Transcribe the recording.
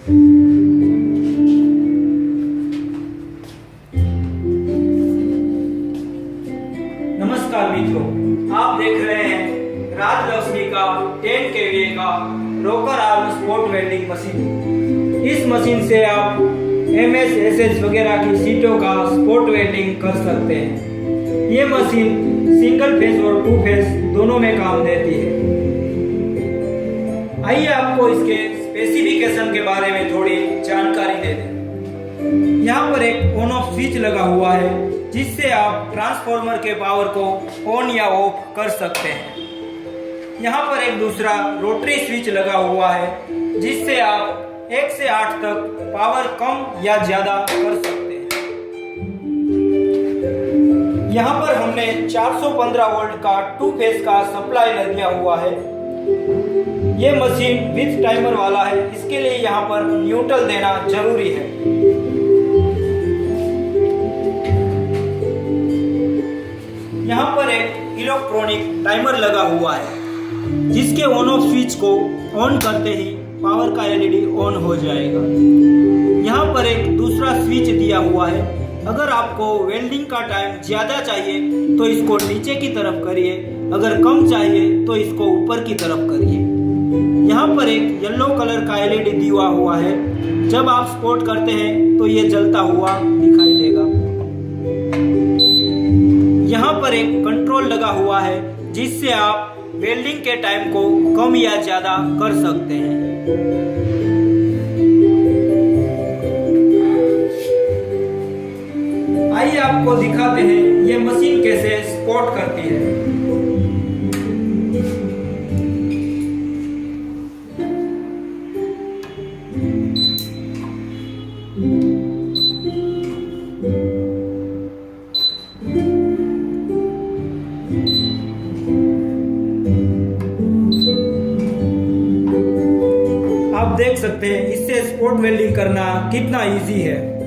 नमस्कार मित्रों, आप देख रहे हैं राजलक्ष्मी का 10 kVA का रोकर आर्म स्पॉट वेल्डिंग मशीन। इस मशीन से आप MS, SS वगैरह की सीटों का स्पॉट वेल्डिंग कर सकते हैं। ये मशीन सिंगल फेस और 2 फेस दोनों में काम देती है। आइए आपको इसके स्पेसिफिकेशन के बारे में थोड़ी जानकारी दे दें। यहाँ पर एक ऑन ऑफ स्विच लगा हुआ है जिससे आप ट्रांसफार्मर के पावर को ऑन या ऑफ कर सकते हैं। यहाँ पर एक दूसरा रोटरी स्विच लगा हुआ है जिससे आप 1 से 8 तक पावर कम या ज्यादा कर सकते हैं। यहाँ पर हमने 415 वोल्ट का 2 फेस का सप्लाई दिया हुआ है। ये मशीन विथ टाइमर वाला है, इसके लिए यहाँ पर न्यूट्रल देना जरूरी है। यहाँ पर एक इलेक्ट्रॉनिक टाइमर लगा हुआ है जिसके ऑन ऑफ स्विच को ऑन करते ही पावर का LED ऑन हो जाएगा। यहाँ पर एक दूसरा स्विच दिया हुआ है। अगर आपको वेल्डिंग का टाइम ज्यादा चाहिए तो इसको नीचे की तरफ करिए, अगर कम चाहिए तो इसको ऊपर की तरफ करिए। यहाँ पर एक येलो कलर का LED दिया हुआ है। जब आप स्पॉट करते हैं तो ये जलता हुआ दिखाई देगा। यहाँ पर एक कंट्रोल लगा हुआ है जिससे आप वेल्डिंग के टाइम को कम या ज्यादा कर सकते हैं। आइए आपको दिखाते हैं ये मशीन कैसे स्पॉट करती है। आप देख सकते हैं इससे स्पॉट वेल्डिंग करना कितना इजी है।